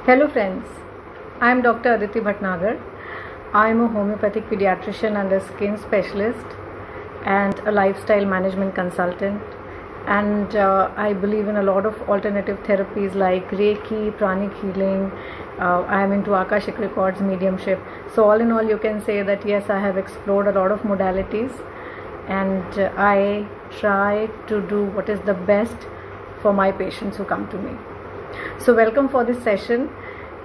Hello friends, I am Dr. Aditi Bhatnagar. I am a homeopathic pediatrician and a skin specialist and a lifestyle management consultant, and I believe in a lot of alternative therapies like Reiki, pranic healing. I am into Akashic Records, mediumship. So all in all, you can say that yes, I have explored a lot of modalities, and I try to do what is the best for my patients who come to me. So welcome for this session,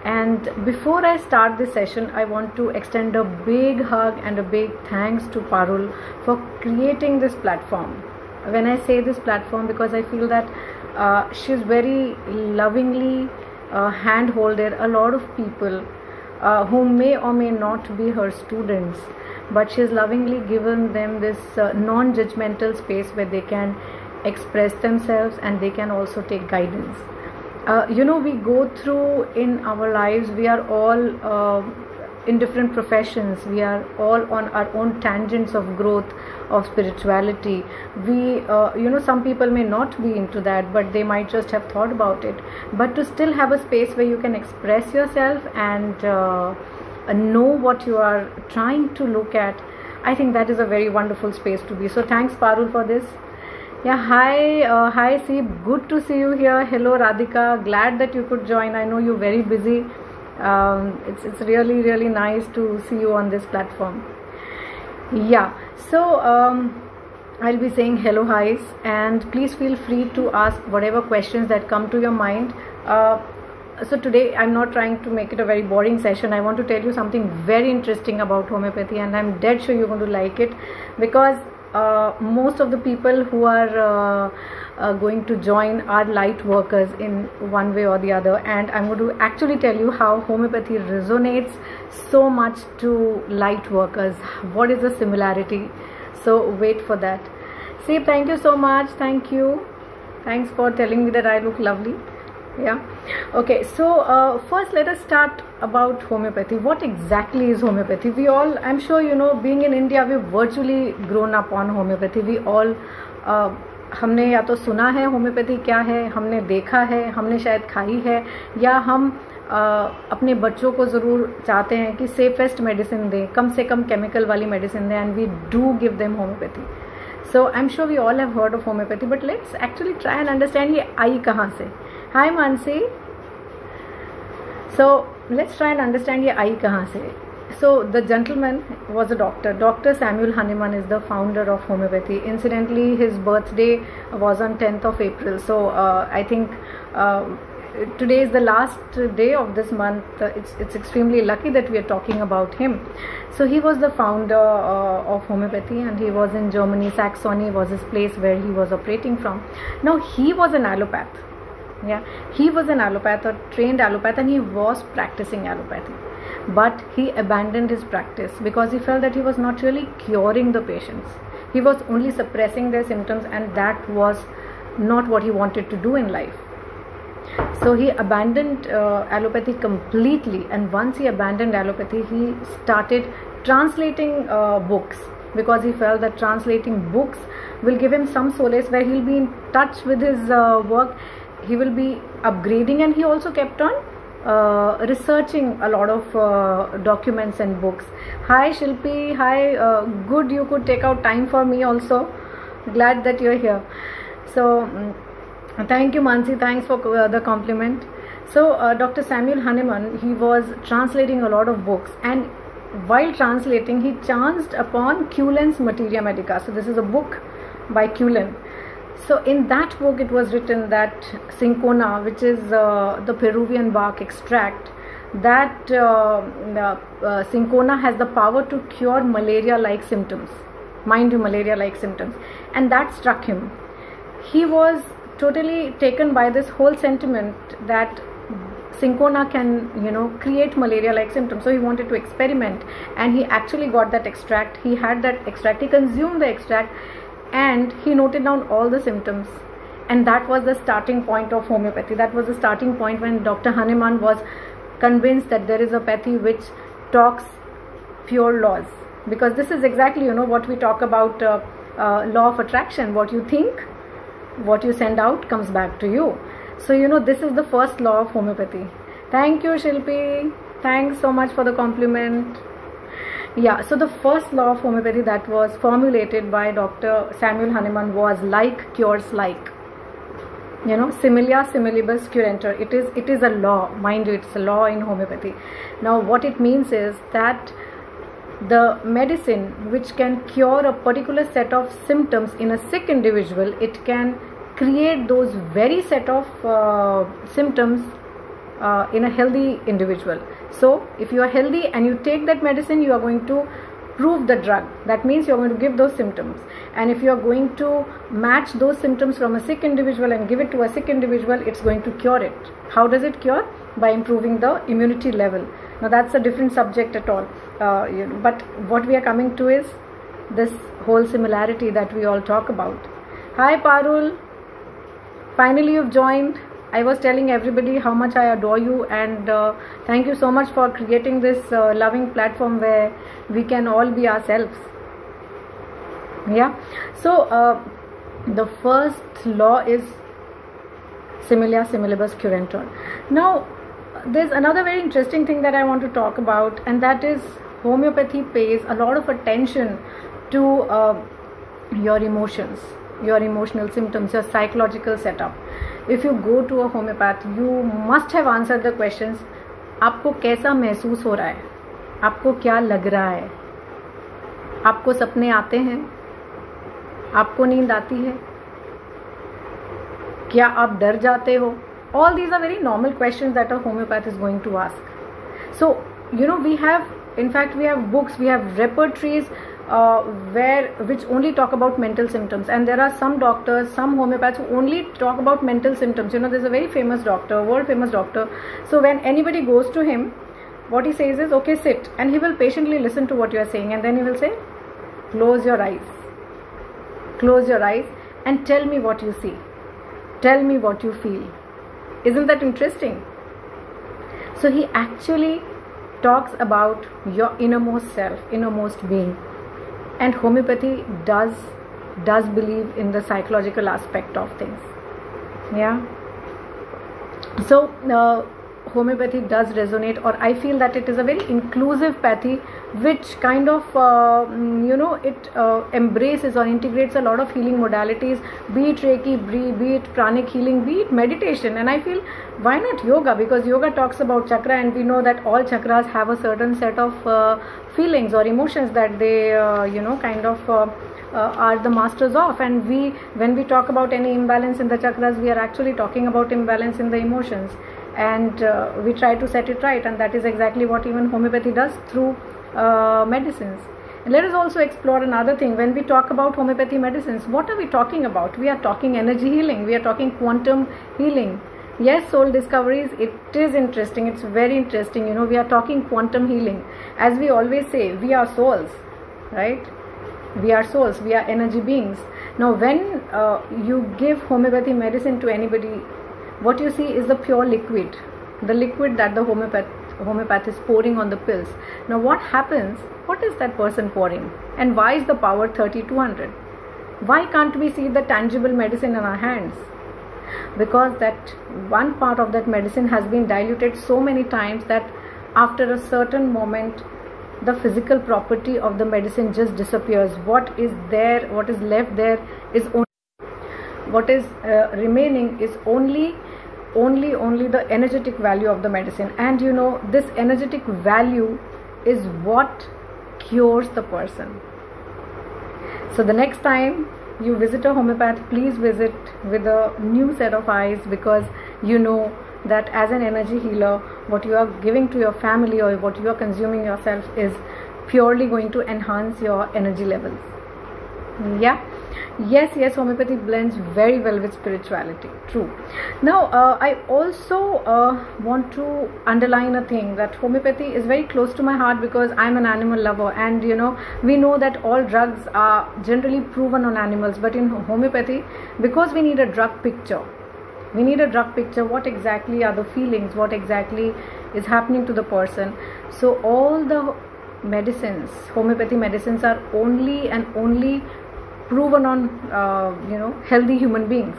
and before I start this session, I want to extend a big hug and a big thanks to Parul for creating this platform. When I say this platform, because I feel that she's very lovingly hand-holded a lot of people who may or may not be her students, but she's lovingly given them this non-judgmental space where they can express themselves and they can also take guidance. We go through in our lives, we are all in different professions, we are all on our own tangents of growth, of spirituality. Some people may not be into that, but they might just have thought about it. But to still have a space where you can express yourself and know what you are trying to look at, I think that is a very wonderful space to be. So thanks, Parul, for this. Yeah, hi Seeb, good to see you here. Hello Radhika, glad that you could join. I know you're very busy. It's really nice to see you on this platform. Yeah, so I'll be saying hello, highs, and please feel free to ask whatever questions that come to your mind. So today I'm not trying to make it a very boring session. I want to tell you something very interesting about homeopathy, and I'm dead sure you're going to like it, because most of the people who are going to join are light workers in one way or the other, and I'm going to actually tell you how homeopathy resonates so much to light workers. What is the similarity? So wait for that. See, thank you so much. Thank you. Thanks for telling me that I look lovely. Yeah, okay, so first let us start about homeopathy. What exactly is homeopathy? We all, I'm sure you know, being in India, we've virtually grown up on homeopathy. We all हमने या तो सुना है homeopathy क्या है, हमने देखा है, हमने शायद खाई है, या हम अपने बच्चों को ज़रूर चाहते हैं कि सेफेस्ट मेडिसिन दें, कम से कम केमिकल वाली मेडिसिन दें, and we do give them homeopathy. So I'm sure we all have heard of homeopathy, but let's actually try and understand ये आई कहाँ से. Hi Mansi. So let's try and understand ये आई कहाँ से. So the gentleman was a doctor. Dr. Samuel Hahnemann is the founder of homeopathy. Incidentally, his birthday was on 10th of April. So I think today is the last day of this month. It's extremely lucky that we are talking about him. So he was the founder of homeopathy, and he was in Germany. Saxony was his place where he was operating from. Now he was an allopath. Yeah, he was an allopath, a trained allopath, and he was practicing allopathy. But he abandoned his practice because he felt that he was not really curing the patients. He was only suppressing their symptoms, and that was not what he wanted to do in life. So he abandoned allopathy completely, and once he abandoned allopathy, he started translating books, because he felt that translating books will give him some solace where he'll be in touch with his work, he will be upgrading, and he also kept on researching a lot of documents and books. Hi Shilpi, hi, good you could take out time for me also, glad that you're here. So thank you Mansi, thanks for the compliment. So Dr. Samuel Hahnemann, he was translating a lot of books, and while translating he chanced upon Cullen's Materia Medica. So this is a book by Cullen. So in that book it was written that cinchona, which is the Peruvian bark extract, that cinchona has the power to cure malaria-like symptoms. Mind you, malaria-like symptoms. And that struck him. He was totally taken by this whole sentiment that cinchona can, create malaria-like symptoms. So he wanted to experiment, and he actually got that extract. He had that extract, he consumed the extract, and he noted down all the symptoms, and that was the starting point of homeopathy. That was the starting point when Dr. Hahnemann was convinced that there is a pathy which talks pure laws, because this is exactly what we talk about, law of attraction. What you think, what you send out comes back to you. So this is the first law of homeopathy. Thank you, Shilpi. Thanks so much for the compliment. Yeah, so the first law of homeopathy that was formulated by Dr. Samuel Hahnemann was like cures like. You know, similia similibus curantur. It is a law, mind you, it's a law in homeopathy. Now what it means is that the medicine which can cure a particular set of symptoms in a sick individual, it can create those very set of symptoms in a healthy individual. So if you are healthy and you take that medicine, you are going to prove the drug. That means you are going to give those symptoms. And if you are going to match those symptoms from a sick individual and give it to a sick individual, it's going to cure it. How does it cure? By improving the immunity level. Now that's a different subject at all. But what we are coming to is this whole similarity that we all talk about. Hi Parul, finally you've joined. I was telling everybody how much I adore you, and thank you so much for creating this loving platform where we can all be ourselves. Yeah, so the first law is similia similibus curantur. Now there's another very interesting thing that I want to talk about, and that is homeopathy pays a lot of attention to your emotions, your emotional symptoms, your psychological setup. If you go to a homeopath, you must have answered the questions. आपको कैसा महसूस हो रहा है, आपको क्या लग रहा है, आपको सपने आते हैं, आपको नींद आती है, क्या आप डर जाते हो? All these are very normal questions that a homeopath is going to ask. So you know, we have, in fact we have books, we have repertories which only talk about mental symptoms, and there are some doctors, some homeopaths who only talk about mental symptoms. You know, there's a very famous doctor, world famous doctor. So when anybody goes to him, what he says is, okay, sit, and he will patiently listen to what you are saying, and then he will say, close your eyes and tell me what you see, tell me what you feel. Isn't that interesting? So he actually talks about your innermost self, innermost being. And homeopathy does believe in the psychological aspect of things. Yeah. So homeopathy does resonate, or I feel that it is a very inclusive pathy which kind of it embraces or integrates a lot of healing modalities, be it Reiki, be it pranic healing, be it meditation. And I feel, why not yoga? Because yoga talks about chakra, and we know that all chakras have a certain set of feelings or emotions that they are the masters of. And when we talk about any imbalance in the chakras, we are actually talking about imbalance in the emotions, and we try to set it right, and that is exactly what even homeopathy does through medicines. And let us also explore another thing. When we talk about homeopathy medicines, what are we talking about? We are talking energy healing, we are talking quantum healing. Yes, soul discoveries, it is interesting, it's very interesting. You know, we are talking quantum healing. As we always say, we are souls, right? We are souls, we are energy beings. Now when you give homeopathy medicine to anybody, what you see is the pure liquid, the liquid that the homeopath is pouring on the pills. Now what happens? What is that person pouring? And why is the power 30-100? Why can't we see the tangible medicine in our hands? Because that one part of that medicine has been diluted so many times that after a certain moment, the physical property of the medicine just disappears. What is there, what is left there is only, what is remaining is only the energetic value of the medicine. And you know, this energetic value is what cures the person. So the next time you visit a homeopath, please visit with a new set of eyes, because you know that as an energy healer, what you are giving to your family or what you are consuming yourself is purely going to enhance your energy levels. Yeah. Yes, homeopathy blends very well with spirituality. True. Now, I also want to underline a thing, that homeopathy is very close to my heart because I'm an animal lover, and you know, we know that all drugs are generally proven on animals, but in homeopathy, because we need a drug picture, what exactly are the feelings, what exactly is happening to the person. So all the medicines, homeopathy medicines, are only and only proven on healthy human beings.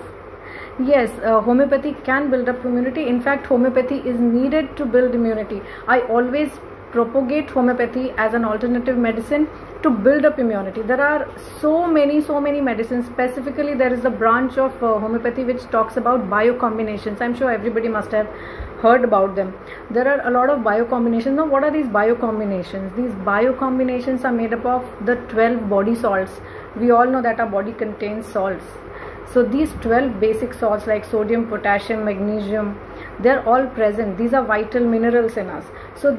Yes, homeopathy can build up immunity. In fact, homeopathy is needed to build immunity. I always propagate homeopathy as an alternative medicine to build up immunity. There are so many medicines. Specifically, there is a branch of homeopathy which talks about biocombinations. I'm sure everybody must have heard about them. There are a lot of biocombinations. Now, what are these biocombinations? These biocombinations are made up of the 12 body salts. We all know that our body contains salts. So these 12 basic salts like sodium, potassium, magnesium, they're all present. These are vital minerals in us. So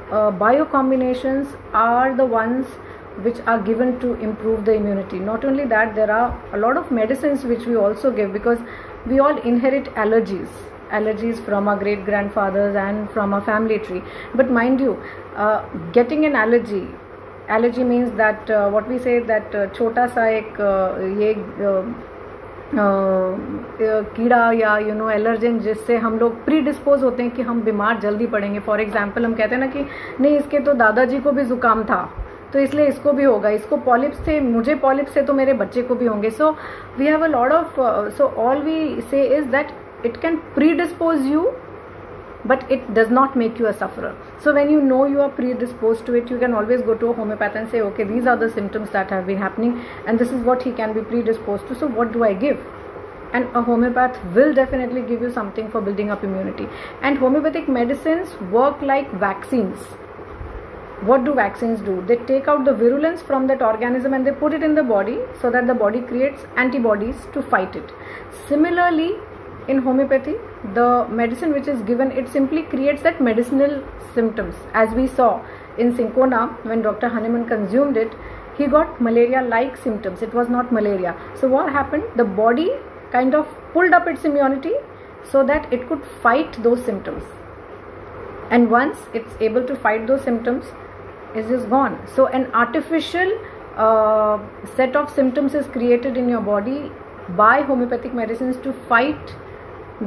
biocombinations are the ones which are given to improve the immunity. Not only that, there are a lot of medicines which we also give, because we all inherit allergies from our great grandfathers and from our family tree. But mind you, getting an allergy means that what we say that छोटा सा एक ये कीड़ा या allergen जिससे हम लोग predispose होते हैं कि हम बीमार जल्दी पड़ेंगे. फॉर एग्जांपल हम कहते हैं ना कि नहीं, इसके तो दादाजी को भी जुकाम था तो इसलिए इसको भी होगा, इसको पॉलिप्स थे, मुझे पॉलिप्स से तो मेरे बच्चे को भी होंगे. So we have a lot of, so all we say is that it can predispose you, but it does not make you a sufferer. So when you know you are predisposed to it, you can always go to a homeopath and say, okay, these are the symptoms that have been happening and this is what he can be predisposed to, so what do I give? And a homeopath will definitely give you something for building up immunity. And homeopathic medicines work like vaccines. What do vaccines do? They take out the virulence from that organism and they put it in the body so that the body creates antibodies to fight it. Similarly, in homeopathy, the medicine which is given, it simply creates that medicinal symptoms. As we saw in Cinchona, when Dr. Hahnemann consumed it, he got malaria-like symptoms. It was not malaria. So what happened? The body kind of pulled up its immunity so that it could fight those symptoms. And once it's able to fight those symptoms, it is gone. So an artificial set of symptoms is created in your body by homeopathic medicines to fight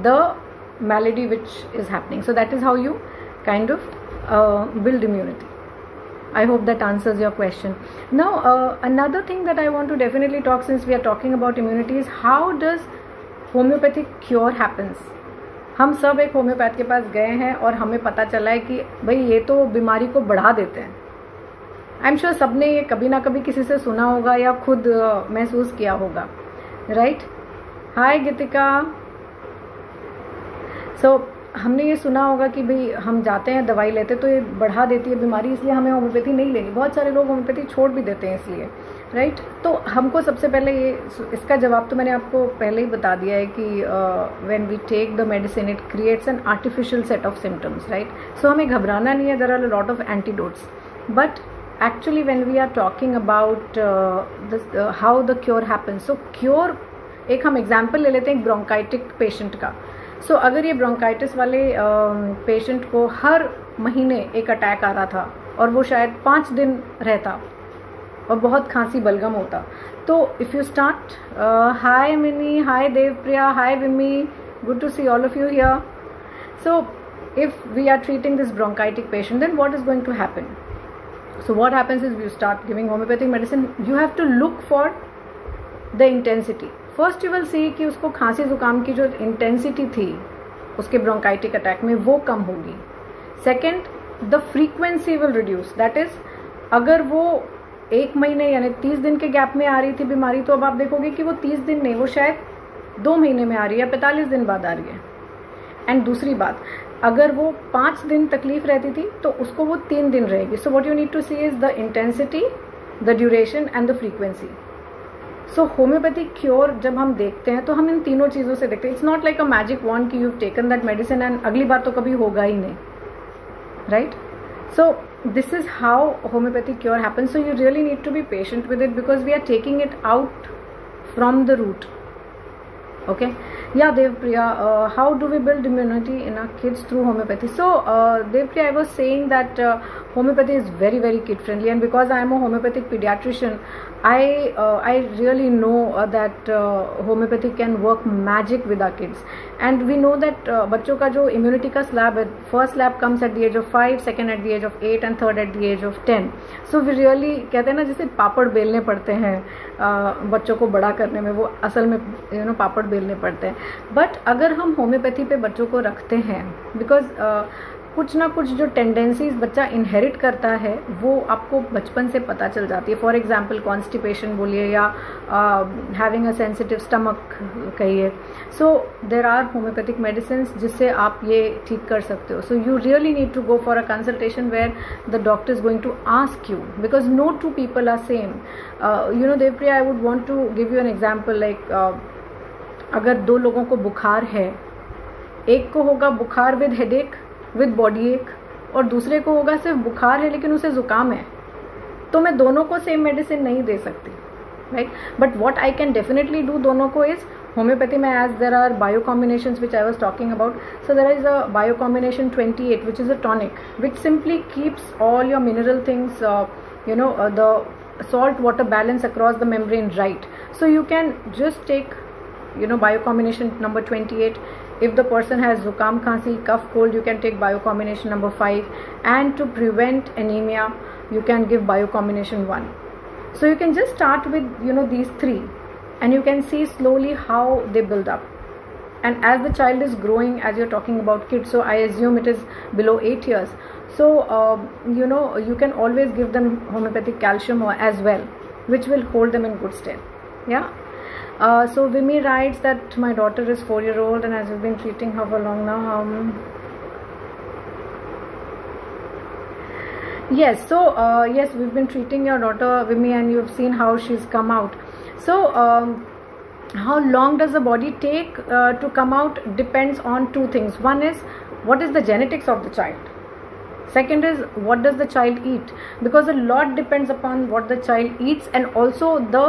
the malady which is happening. So that is how you kind of build immunity. I hope that answers your question. Now another thing that I want to definitely talk, since we are talking about immunity, is how does homeopathic cure happens. हम सब एक homeopath के पास गए हैं और हमें पता चला है कि भाई ये तो बीमारी को बढ़ा देते हैं. आई एम श्योर सबने ये कभी ना कभी किसी से सुना होगा या खुद महसूस किया होगा, राइट? हाय गीतिका. सो हमने ये सुना होगा कि भाई हम जाते हैं दवाई लेते तो ये बढ़ा देती है बीमारी, इसलिए हमें होम्योपैथी नहीं लेनी. बहुत सारे लोग होम्योपैथी छोड़ भी देते हैं इसलिए, राइट? तो हमको सबसे पहले ये इसका जवाब तो मैंने आपको पहले ही बता दिया है कि when we take the medicine it creates an artificial set of symptoms, right? So हमें घबराना नहीं है. There are a lot of antidotes, but actually when we are talking about how the cure happens, so cure, एक हम example ले लेते हैं ब्रोंकाइटिक patient का. सो अगर ये ब्रोंकाइटिस वाले पेशेंट को हर महीने एक अटैक आ रहा था और वो शायद 5 दिन रहता और बहुत खांसी बलगम होता, तो if you start, hi Mini, hi Devpriya, hi Vimi, good to see all of you here. So if we are treating this bronchitic patient, then what is going to happen? So what happens is you start giving homeopathic medicine. You have to look for the intensity. First you will see कि उसको खांसी जुकाम की जो intensity थी उसके ब्रोंकाइटिक attack में वो कम होगी. Second, the frequency will reduce. That is, अगर वो 1 महीने यानी 30 दिन के गैप में आ रही थी बीमारी, तो अब आप देखोगे कि वो 30 दिन नहीं, वो शायद 2 महीने में आ रही है, 45 दिन बाद आ रही है. एंड दूसरी बात, अगर वो 5 दिन तकलीफ रहती थी तो उसको वो 3 दिन रहेगी. So what you need to see is the intensity, the duration and the frequency. So homeopathic cure जब हम देखते हैं तो हम इन तीनों चीज़ों से देखते हैं. It's not like a magic wand कि you taken that medicine and अगली बार तो कभी होगा ही नहीं, right? So this is how homeopathic cure happen. So you really need to be patient with it because we are taking it out from the root. Okay, yeah, Devpriya, how do we build immunity in our kids through homeopathy? So Devpriya, I was saying that homeopathy is very kid friendly, and because I am a homeopathic pediatrician, I really know that homeopathy can work magic with our kids. And we know that बच्चों का जो immunity का slab है, first slab comes at the age of 5, second at the age of 8 and third at the age of 10. So we really कहते हैं ना जैसे पापड़ बेलने पड़ते हैं बच्चों को बड़ा करने में, वो असल में पापड़ बेलने पड़ते हैं. बट अगर हम होम्योपैथी पे बच्चों को रखते हैं, बिकॉज कुछ ना कुछ जो टेंडेंसीज बच्चा इनहेरिट करता है वो आपको बचपन से पता चल जाती है. फॉर एग्जांपल कॉन्स्टिपेशन बोलिए या हैविंग अ सेंसिटिव स्टमक कहिए. So there are homeopathic medicine जिससे आप ये ठीक कर सकते हो. So you really need to go for a consultation where the doctor is going to ask you, because no two people are same. You know Devpriya, I would want to give you an example. Like अगर दो लोगों को बुखार है, एक को होगा बुखार विद हेडेक विद बॉडी एक, और दूसरे को होगा सिर्फ बुखार है लेकिन उसे जुकाम है, तो मैं दोनों को सेम मेडिसिन नहीं दे सकती, right. But what I can definitely do दोनों को इज होम्योपैथी में, as there are bio combinations which I was talking about. So there is a bio combination 28 which is a tonic which simply keeps all your mineral things, you know, the salt water balance across the membrane right. So you can just take, you know, bio combination number 28. If the person has zukam, khansi, cough, cold, you can take bio combination number 5. And to prevent anemia, you can give bio combination 1. So you can just start with, you know, these 3, and you can see slowly how they build up. And as the child is growing, as you're talking about kids, so I assume it is below 8 years. So you know, you can always give them homeopathic calcium as well, which will hold them in good stead. Yeah. So Vimi writes that my daughter is 4-year-old and as we've been treating her for long now. Yes, so yes, we've been treating your daughter Vimi, and you've seen how she's come out. So how long does the body take to come out depends on 2 things. One is what is the genetics of the child. Second is what does the child eat, because a lot depends upon what the child eats, and also the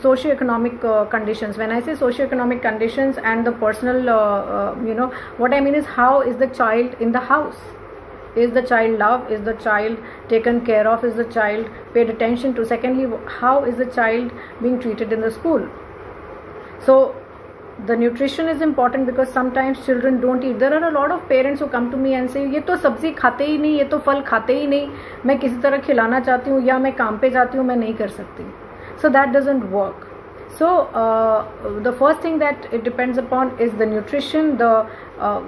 socioeconomic conditions. When I say socioeconomic conditions and the personal, you know, what I mean is how is the child in the house. Is the child loved? Is the child taken care of? Is the child paid attention to? Secondly, how is the child being treated in the school? So the nutrition is important because sometimes children don't eat. There are a lot of parents who come to me and say ये तो सब्जी खाते ही नहीं, ये तो फल खाते ही नहीं, मैं किसी तरह खिलाना चाहती हूँ या मैं काम पे जाती हूँ, मैं नहीं कर सकती. So that doesn't work. So the first thing that it depends upon is the nutrition, the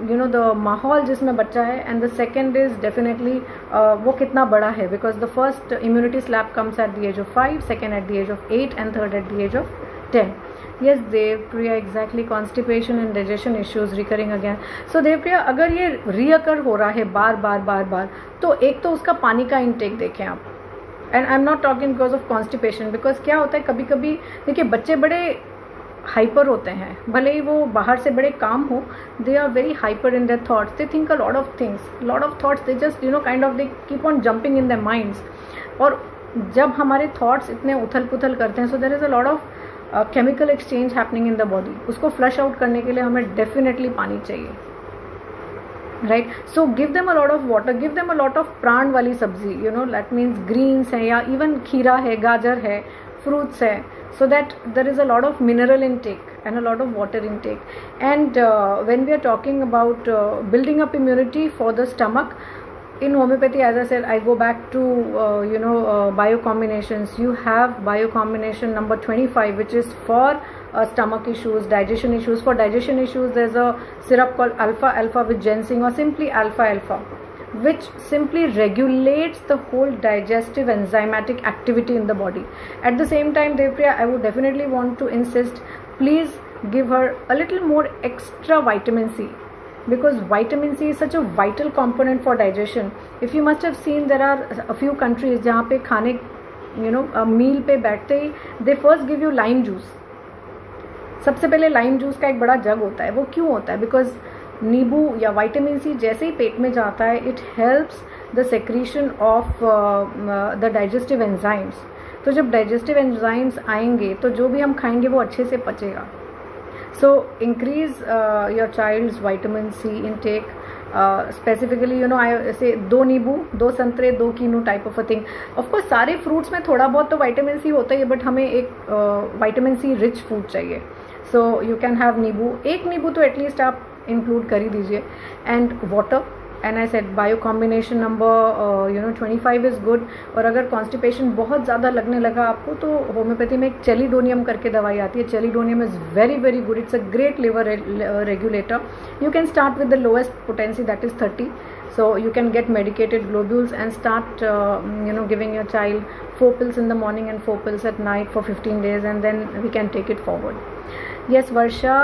you know, the माहौल जिसमें बच्चा है, and the second is definitely वो कितना बड़ा है, because the first immunity slap comes at the age of 5, second at the age of 8, and third at the age of 10. Yes, Devpriya, exactly. Constipation and digestion issues recurring again. So Devpriya, अगर ये reoccur हो रहा है बार बार, तो एक तो उसका पानी का intake देखें आप. And I'm not talking because of constipation, because क्या होता है कभी कभी, देखिए बच्चे बड़े हाइपर होते हैं, भले ही वो बाहर से बड़े काम हो, they are very hyper in their thoughts, they think a lot of things, lot of thoughts, they just, you know, kind of they keep on jumping in their minds. और जब हमारे थॉट्स इतने उथल पुथल करते हैं, so there is a lot of chemical exchange happening in the body. उसको flush out करने के लिए हमें डेफिनेटली पानी चाहिए, right. So give them a lot of water, give them a lot of प्राण वाली सब्जी, you know, that means greens है या इवन खीरा है, गाजर है, फ्रूट्स है, so that there is a lot of mineral intake and a lot of water intake. And when we are talking about building up immunity for the stomach, in homeopathy, as I said, I go back to you know, bio combinations. You have bio combination number 25, which is for stomach issues, digestion issues. For digestion issues, there's a syrup called alpha alpha with ginseng, or simply alpha alpha, which simply regulates the whole digestive enzymatic activity in the body. At the same time, Devpriya, I would definitely want to insist, please give her a little more extra vitamin C, because vitamin C is such a vital component for digestion. If you must have seen, there are a few countries जहाँ पे खाने, you know, मील पे बैठते ही they first give you lime juice. सबसे पहले lime juice का एक बड़ा जग होता है. वो क्यों होता है? बिकॉज नींबू या विटामिन सी जैसे ही पेट में जाता है, it helps the secretion of the digestive enzymes. तो जब डाइजेस्टिव एंजाइम्स आएंगे तो जो भी हम खाएंगे वो अच्छे से पचेगा. So increase your child's vitamin C intake. Specifically, you know, I say 2 नींबू, 2 संतरे, 2 कीनू type of a thing. Of course सारे फ्रूट्स में थोड़ा बहुत तो विटामिन सी होता ही है, बट हमें एक विटामिन सी रिच फूड चाहिए. सो यू कैन हैव नींबू, 1 नींबू तो एटलीस्ट आप इंक्लूड कर ही दीजिए. And water, and I said bio combination number 25 is good. और अगर कॉन्स्टिपेशन बहुत ज़्यादा लगने लगा आपको तो होम्योपैथी में एक चेलिडोनियम करके दवाई आती है. Chelidonium is very very good. It's a great liver regulator. You can start with the lowest potency, that is 30. So you can get medicated globules and start giving your child 4 pills in the morning and 4 pills at night for 15 days, and then we can take it forward. Yes, Varsha,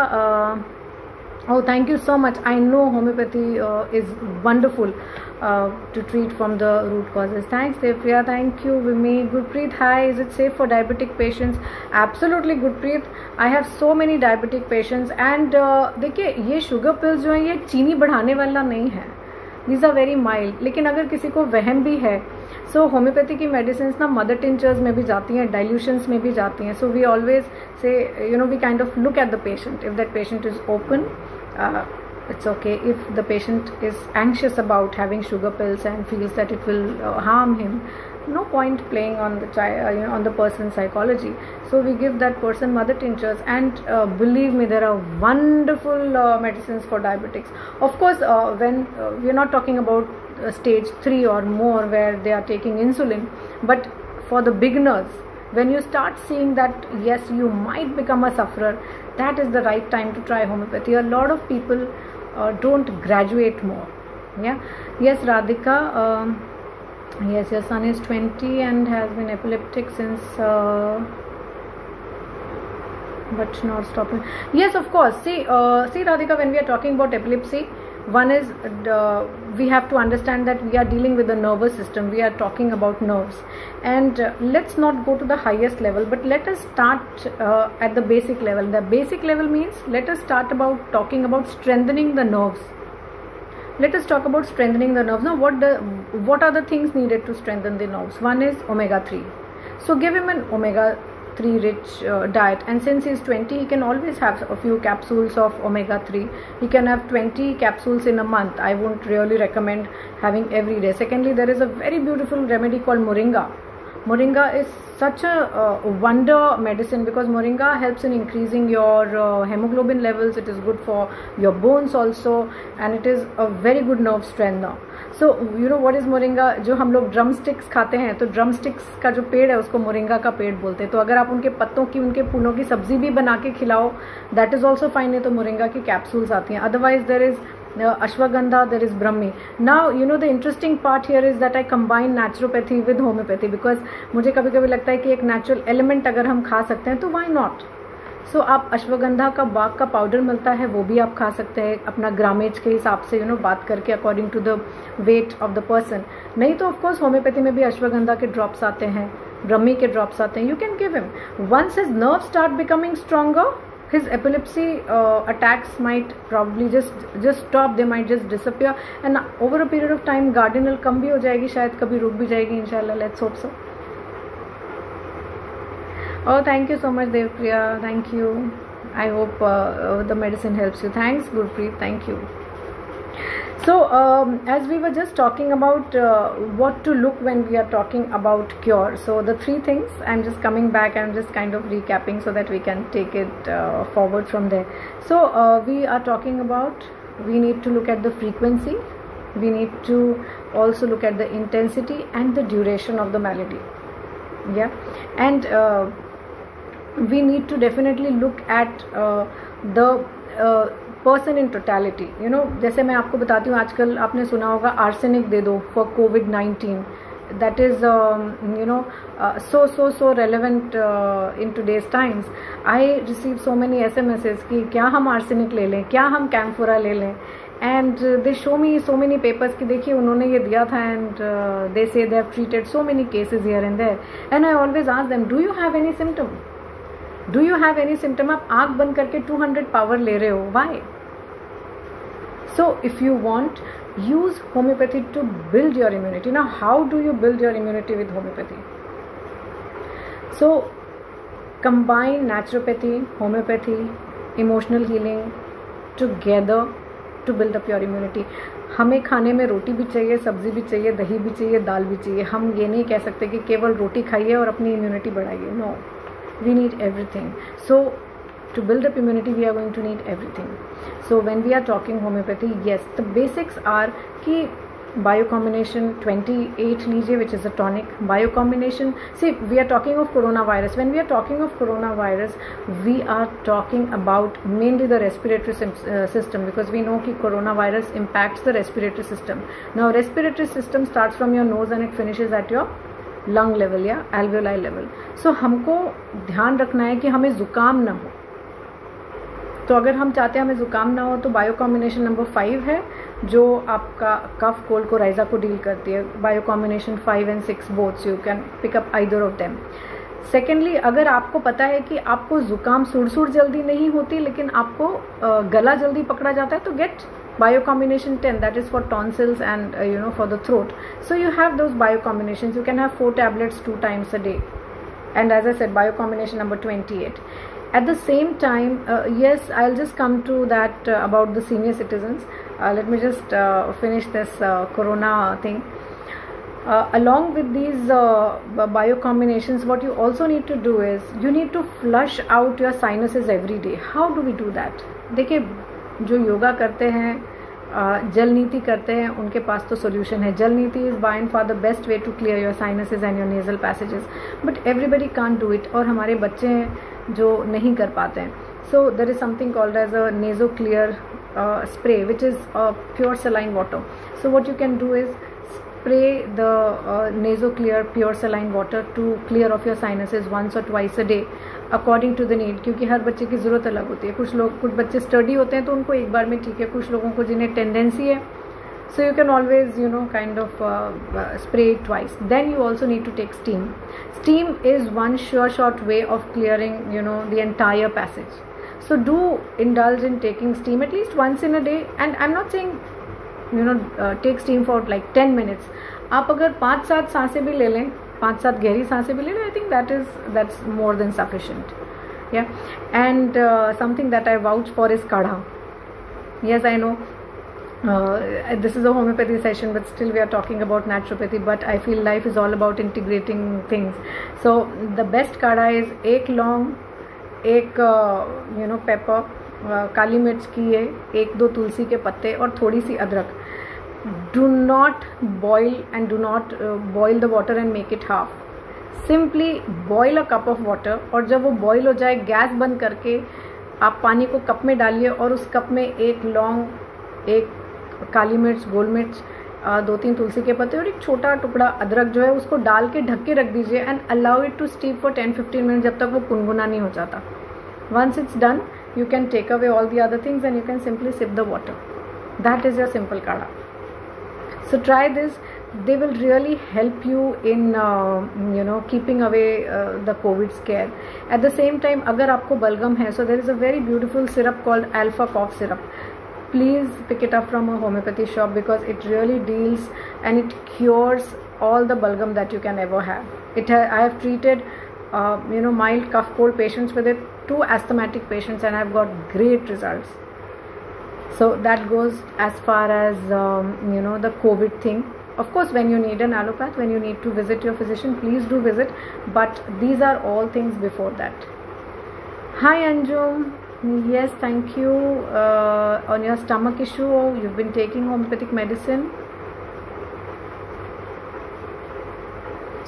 oh, thank you so much. I know homeopathy is wonderful to treat from the root causes. Thanks, Devpriya. Thank you, Vimi. Gurpreet, hi. Is it safe for diabetic patients? Absolutely, Gurpreet. I have so many diabetic patients, and देखिए ये sugar pills जो हैं ये चीनी बढ़ाने वाला नहीं है. These are very mild. लेकिन अगर किसी को वहम भी है, सो होम्योपैथी की मेडिसिन ना मदर टिंचर्स में भी जाती हैं, डाइल्यूशंस में भी जाती हैं. So we always say we kind of look at the patient. If that patient is open, it's okay. If the patient is anxious about having sugar pills and feels that it will harm him, no point playing on the child, on the person's psychology. So we give that person mother tinctures, and believe me, there are wonderful medicines for diabetics. Of course, when we are not talking about stage 3 or more where they are taking insulin, but for the beginners, when you start seeing that yes, you might become a sufferer, that is the right time to try homeopathy. A lot of people don't graduate more. Yeah. Yes, Radhika, yes, your son is 20 and has been epileptic since but not stopping. Yes, of course. See Radhika, when we are talking about epilepsy, one is we have to understand that we are dealing with the nervous system. We are talking about nerves, and let's not go to the highest level, but let us start at the basic level. The basic level means let us start about talking about strengthening the nerves. Let us talk about strengthening the nerves. Now what are the things needed to strengthen the nerves? One is omega-3. So give him an omega-3 rich diet, and since he is 20, he can always have a few capsules of omega-3. He can have 20 capsules in a month. I won't really recommend having every day. Secondly, there is a very beautiful remedy called moringa. Moringa is such a wonder medicine because moringa helps in increasing your hemoglobin levels. It is good for your bones also, and it is a very good nerve strengthener. So what is moringa? जो हम लोग drum sticks खाते हैं, तो drum sticks का जो पेड़ है उसको मोरिंगा का पेड़ बोलते हैं. तो अगर आप उनके पत्तों की, उनके फूलों की सब्जी भी बना के खिलाओ, दैट इज ऑल्सो फाइन. है तो मोरिंगा की कैप्सूल्स आती हैं. Otherwise there is ashwagandha, there is brahmi. Now the interesting part here is that I combine naturopathy with homeopathy because मुझे कभी कभी लगता है कि एक नेचुरल एलिमेंट अगर हम खा सकते हैं तो why not. सो आप अश्वगंधा का बाग का पाउडर मिलता है, वो भी आप खा सकते हैं अपना ग्रामेज के हिसाब से बात करके according to the weight of the person. नहीं तो ऑफकोर्स होम्योपैथी में भी अश्वगंधा के ड्रॉप्स आते हैं, ब्रह्मी के ड्रॉप्स आते हैं. You can give him. Once his nerve start becoming stronger, his epilepsy attacks might probably just stop. They might just disappear, and over a period of time Gardneril कम भी हो जाएगी, शायद कभी रुक भी जाएगी, इंशाल्लाह. Let's hope so. Oh, thank you so much, Devpriya. Thank you. I hope the medicine helps you. Thanks, Gurpreet. Thank you. So as we were just talking about what to look when we are talking about cure, so the 3 things, I'm just coming back, I'm just kind of recapping so that we can take it forward from there. So we are talking about, we need to look at the frequency, we need to also look at the intensity and the duration of the malady. Yeah. And we need to definitely look at the person in totality. जैसे मैं आपको बताती हूँ, आजकल आपने सुना होगा arsenic दे दो for COVID-19. That is so relevant in today's times. I receive so many SMSs कि क्या हम आर्सेनिक ले लें, क्या हम कैम्फोरा ले लें, and they show me so many papers कि देखिए उन्होंने ये दिया था, and they say they have treated so many cases here and there. And I always ask them, do you have any symptom? Do you have any symptom? आप आँख बंद करके 200 पावर ले रहे हो. Why? So if you want, use homeopathy to build your immunity. Now how do you build your immunity with homeopathy? So combine naturopathy, homeopathy, emotional healing together to build up your immunity. हमें खाने में रोटी भी चाहिए, सब्जी भी चाहिए, दही भी चाहिए, दाल भी चाहिए. हम ये नहीं कह सकते कि केवल रोटी खाइए और अपनी इम्यूनिटी बढ़ाइए. No, we need everything. So to build up immunity we are going to need everything. So when we are talking homeopathy, yes, the basics are कि bio combination 28 लीजिए, which is a tonic. Bio combination, see, we are talking of coronavirus. When we are talking of coronavirus, we are talking about mainly the respiratory system, because we know कि coronavirus impacts the respiratory system. Now respiratory system starts from your nose and it finishes at your lung level या alveoli level. So हमको ध्यान रखना है कि हमें जुकाम ना हो. तो अगर हम चाहते हैं हमें जुकाम ना हो तो बायो कॉम्बिनेशन नंबर 5 है, जो आपका कफ कोल्ड को राइजा को डील करती है. Bio combination 5 and 6 both, you can pick up either of them. Secondly, अगर आपको पता है कि आपको जुकाम सुड़ जल्दी नहीं होती लेकिन आपको गला जल्दी पकड़ा जाता है, तो gate bio combination 10, that is for tonsils and for the throat. So you have those bio combinations. You can have 4 tablets 2 times a day, and as I said, bio combination number 28. At the same time, yes, I'll just come to that about the senior citizens. Let me just finish this corona thing. Along with these bio combinations, what you also need to do is you need to flush out your sinuses every day. How do we do that? देखिए, जो योगा करते हैं, जल नीति करते हैं, उनके पास तो सोल्यूशन है. Jal neti is by and far the best way to clear your sinuses and your nasal passages, but everybody can't do it. और हमारे बच्चे हैं जो नहीं कर पाते हैं. So there is something called as a Nasoclear spray, which is pure saline water. So what you can do is spray the naso clear pure saline water to clear off your sinuses once or twice a day according to the need. क्योंकि हर बच्चे की ज़रूरत अलग होती है. कुछ बच्चे study होते हैं तो उनको एक बार में ठीक है. कुछ लोगों को जिन्हें टेंडेंसी है, so you can always kind of spray it twice. Then you also need to take steam. Steam is one sure shot way of clearing the entire passage. So do indulge in taking steam at least once in a day. And I'm not saying take steam for like 10 minutes. आप अगर 5-7 सांसें भी ले लें, 5-7 गहरी सांसें भी ले लें, I think that's more than sufficient. Yeah. And something that I vouch for is kadha. Yes, I know this is a homeopathy session, but still we are talking about naturopathy. But I feel life is all about integrating things. So the best kadha is 1 लौंग, 1 paper, काली मिर्च की है, 1-2 तुलसी के पत्ते और थोड़ी सी अदरक. Do not boil and do not boil the water and make it half. Simply boil a cup of water, और जब वो boil हो जाए, गैस बंद करके आप पानी को कप में डालिए और उस कप में 1 लौंग, 1 काली मिर्च, गोल मिर्च, 2-3 तुलसी के पत्ते और एक छोटा टुकड़ा अदरक जो है उसको डाल के ढक के रख दीजिए. And allow it to steam for 10-15 minute, जब तक वो गुनगुना नहीं हो जाता. Once it's done, you can take away all the other things and you can simply sip the water. That is your simple kadha. So try this. They will really help you in keeping away the COVID scare. At the same time, अगर आपको बलगम है, so there is a very beautiful syrup called alpha cough syrup. Please pick it up from a homeopathy shop because it really deals and it cures all the balgam that you can ever have. I have treated mild cough cold patients with it, 2 asthmatic patients, and I've got great results. So that goes as far as the COVID thing. Of course, when you need an allopath, when you need to visit your physician, please do visit, but these are all things before that. Hi Anjum, yes, thank you. On your stomach issue, you've been taking homeopathic medicine.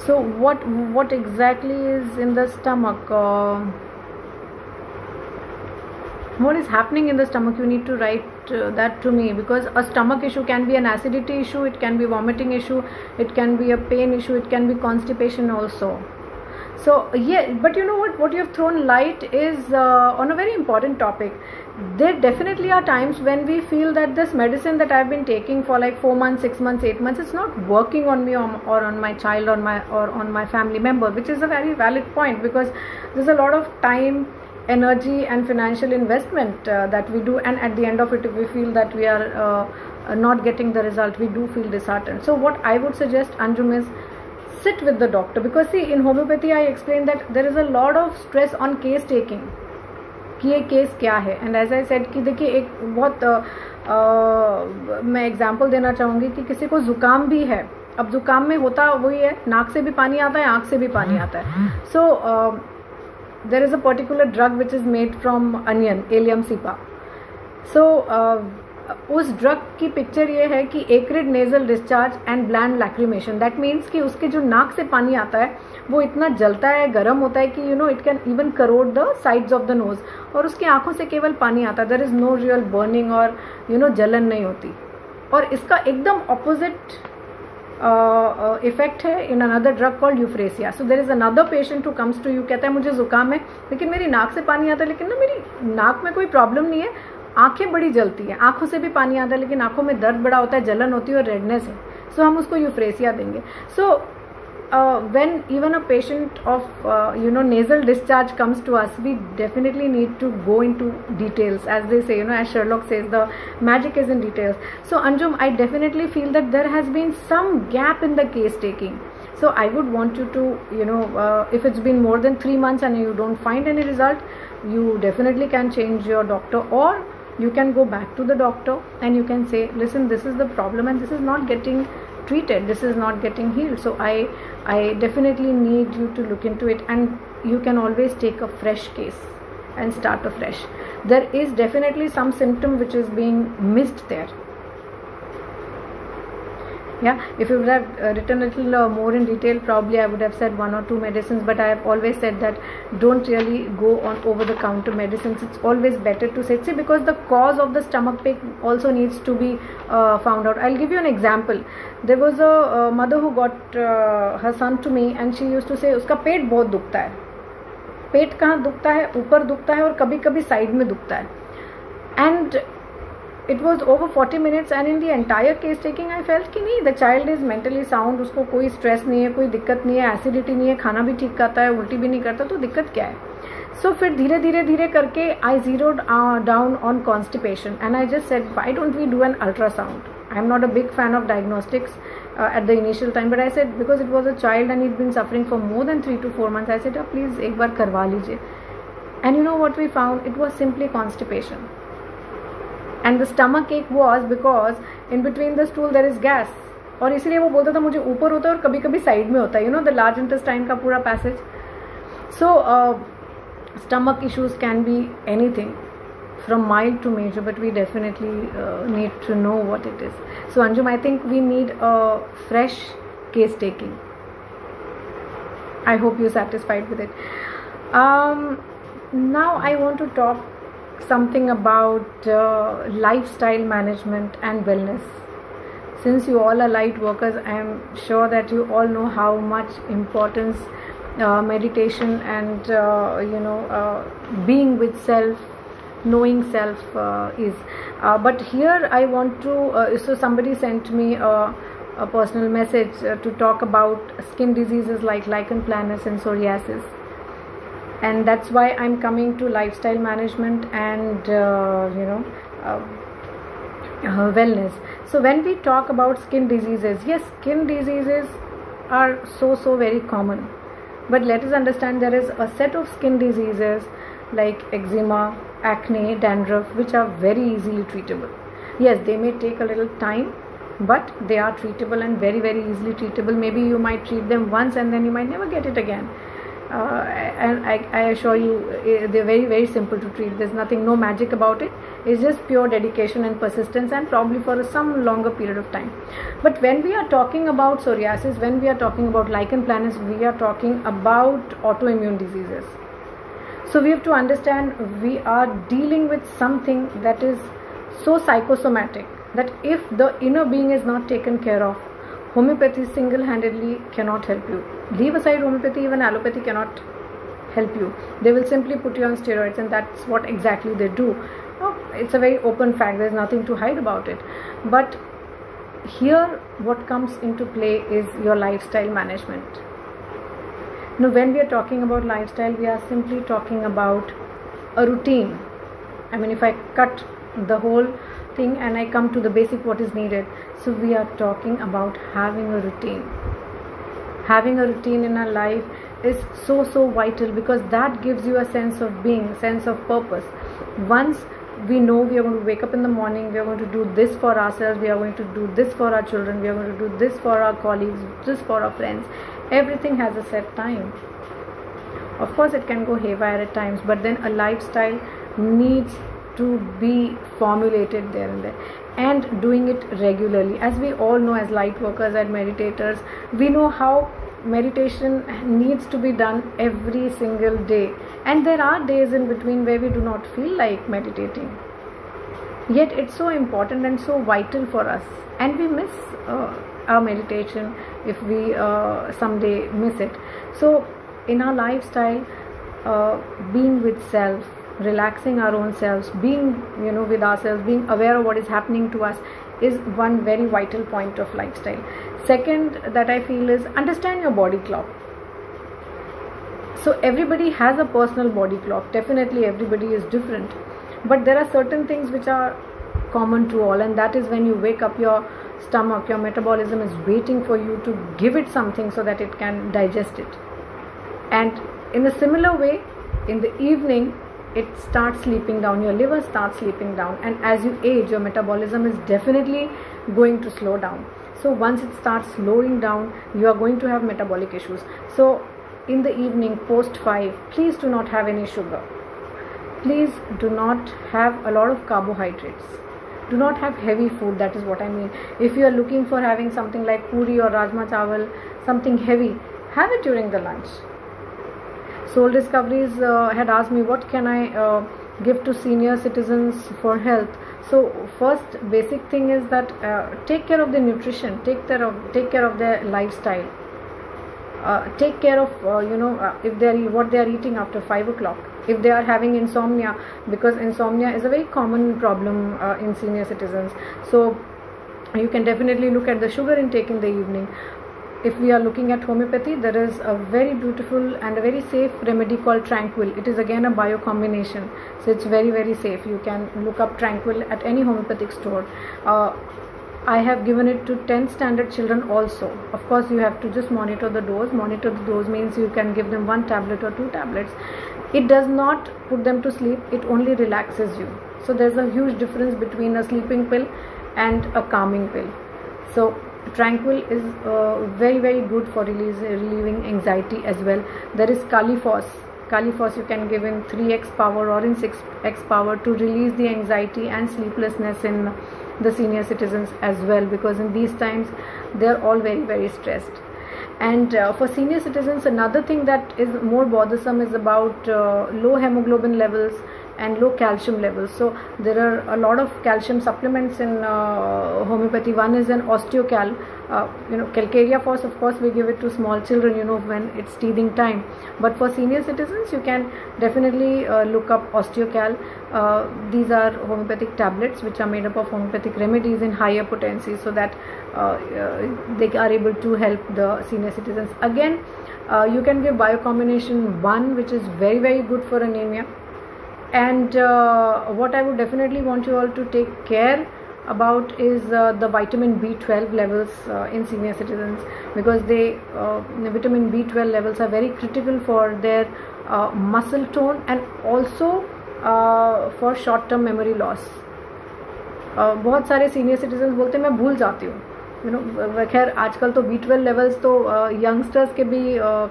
So what exactly is in the stomach? What is happening in the stomach? You need to write that to me, because a stomach issue can be an acidity issue, it can be vomiting issue, it can be a pain issue, it can be constipation also. So yeah, but you know what you have thrown light is on a very important topic. There definitely are times when we feel that this medicine that I've been taking for like 4 months, 6 months, 8 months, it's not working on me or on my child or on my family member, which is a very valid point, because there's a lot of time, energy and financial investment that we do, and at the end of it, if we feel that we are not getting the result, we do feel disheartened. So what I would suggest, Anjum, is sit with the doctor, because see, in homeopathy I explained that there is a lot of stress on case taking, कि ये case क्या है. And as I said कि देखिए, एक बहुत मैं example देना चाहूँगी कि किसी को जुकाम भी है. अब जुकाम में होता वही है, नाक से भी पानी आता है, आँख से भी पानी आता है. सो there is a particular drug which is made from onion, Allium cepa. So उस ड्रग की पिक्चर ये है कि acrid nasal discharge and bland lacrimation. That means कि उसके जो नाक से पानी आता है वो इतना जलता है, गर्म होता है कि it can even corrode the sides of the nose, और उसकी आंखों से केवल पानी आता है. There is no real burning और जलन नहीं होती. और इसका एकदम ऑपोजिट इफेक्ट है in another drug called euphrasia. So there is another patient who comes to you, कहता है मुझे जुकाम है लेकिन मेरी नाक से पानी आता है, लेकिन ना मेरी नाक में कोई प्रॉब्लम नहीं है, आंखें बड़ी जलती हैं, आंखों से भी पानी आता है लेकिन आंखों में दर्द बड़ा होता है, जलन होती है और रेडनेस है. सो हम उसको यूफ्रेसिया देंगे. सो when even a patient of nasal discharge comes to us, we definitely need to go into details, as they say, as Sherlock says, the magic is in details. So Anjum, I definitely feel that there has been some gap in the case taking. So I would want you to if it's been more than 3 months and you don't find any result, you definitely can change your doctor, or you can go back to the doctor and you can say, listen, this is the problem and this is not getting treated, this is not getting healed, so I definitely need you to look into it. And you can always take a fresh case and start afresh. There is definitely some symptom which is being missed there. Yeah, if you would have written a little more in detail, probably I would have said 1 or 2 medicines, but I have always said that don't really go on over the counter medicines. It's always better to say, because the cause of the stomach pain also needs to be found out. I'll give you an example. There was a mother who got her son to me and she used to say उसका पेट बहुत दुखता है. पेट कहाँ दुखता है? ऊपर दुखता है और कभी कभी साइड में दुखता है. And it was over 40 minutes and in the entire case taking I felt कि नहीं, the child is mentally sound, उसको कोई stress नहीं है, कोई दिक्कत नहीं है, acidity नहीं है, खाना भी ठीक खाता है, उल्टी भी नहीं करता, तो दिक्कत क्या है? So फिर धीरे धीरे धीरे करके I zeroed down on constipation and I just said, why don't we do an ultrasound? I'm not a big fan of diagnostics at the initial time, but I said, because it was a child and he'd been suffering for more than 3 to 4 months, I said, please एक बार करवा लीजिए. And you know what we found? It was simply constipation. And the stomach ache was because in between the stool there is gas. और इसलिए वो बोलता था मुझे ऊपर होता है और कभी कभी साइड में होता है, the large intestine का पूरा passage. So stomach issues can be anything from mild to major, but we definitely need to know what it is. So Anjum, I think we need a fresh case taking. I hope you're satisfied with it. Now I want to talk something about lifestyle management and wellness. Since you all are light workers, I am sure that you all know how much importance meditation and being with self, knowing self is. But here I want to so somebody sent me a personal message to talk about skin diseases like lichen planus and psoriasis. And that's why I'm coming to lifestyle management and wellness. So when we talk about skin diseases, yes, skin diseases are so very common, but let us understand there is a set of skin diseases like eczema, acne, dandruff, which are very easily treatable. Yes, they may take a little time, but they are treatable and very easily treatable. Maybe you might treat them once and then you might never get it again. And I assure you, they're very simple to treat. There's nothing, no magic about it. It's just pure dedication and persistence, and probably for some longer period of time. But when we are talking about psoriasis, when we are talking about lichen planus, we are talking about autoimmune diseases. So we have to understand we are dealing with something that is so psychosomatic that if the inner being is not taken care of, homeopathy single-handedly cannot help you. Leave aside homeopathy, even allopathy cannot help you. They will simply put you on steroids, and that's what exactly they do. It's a very open fact, there's nothing to hide about it. But here what comes into play is your lifestyle management. Now when we are talking about lifestyle, we are simply talking about a routine. I mean, if I cut the whole thing and I come to the basic what is needed, so we are talking about having a routine. Having a routine in our life is so vital, because that gives you a sense of being, sense of purpose. Once we know we are going to wake up in the morning, we are going to do this for ourselves, we are going to do this for our children, we are going to do this for our colleagues, this for our friends. Everything has a set time. Of course it can go haywire at times, but then a lifestyle needs to be formulated there and there, and doing it regularly. As we all know, as light workers and meditators, we know how meditation needs to be done every single day, and there are days in between where we do not feel like meditating, yet it's so important and so vital for us, and we miss our meditation if we someday miss it. So in our lifestyle, being with self, relaxing our own selves, being with ourselves, being aware of what is happening to us, is one very vital point of lifestyle. Second that I feel is understand your body clock. So everybody has a personal body clock. Definitely everybody is different, but there are certain things which are common to all, and that is when you wake up, your stomach, your metabolism is waiting for you to give it something so that it can digest it. And in a similar way, in the evening, it starts sleeping down, your liver starts sleeping down, and as you age, your metabolism is definitely going to slow down. So once it starts slowing down, you are going to have metabolic issues. So in the evening, post 5, please do not have any sugar. Please do not have a lot of carbohydrates. Do not have heavy food, that is what I mean. If you are looking for having something like puri or rajma chawal, something heavy, have it during the lunch. Soul Discoveries had asked me, what can I give to senior citizens for health? So first basic thing is that take care of their nutrition, take care of their lifestyle, take care of if they are what they are eating after 5 o'clock. If they are having insomnia, because insomnia is a very common problem in senior citizens, so you can definitely look at the sugar intake in the evening. If we are looking at homeopathy, there is a very beautiful and a very safe remedy called Tranquil. It is again a bio combination, so it's very, very safe. You can look up Tranquil at any homeopathic store. I have given it to 10th standard children also. Of course, you have to just monitor the dose. Monitor the dose means you can give them 1 tablet or 2 tablets. It does not put them to sleep, it only relaxes you. So there's a huge difference between a sleeping pill and a calming pill. So Tranquil is very, very good for relieving anxiety as well. There is Kaliphos. Kaliphos you can give in 3x power or in 6x power to release the anxiety and sleeplessness in the senior citizens as well, because in these times they are all very, very stressed. And for senior citizens, another thing that is more bothersome is about low hemoglobin levels and low calcium levels. So there are a lot of calcium supplements in homeopathy. One is an Osteocal. Calcarea Phos, of course we give it to small children when it's teething time, but for senior citizens you can definitely look up Osteocal. These are homeopathic tablets which are made up of homeopathic remedies in higher potency, so that they are able to help the senior citizens. Again, you can give Biocombination 1, which is very, very good for anemia. And what I would definitely want you all to take care about is the vitamin B12 levels in senior citizens, because the vitamin B12 levels are very critical for their muscle tone and also for short term memory loss. बहुत सारे senior citizens बोलते हैं मैं भूल जाती हूँ, खैर आजकल तो B12 लेवल्स तो यंगस्टर्स के भी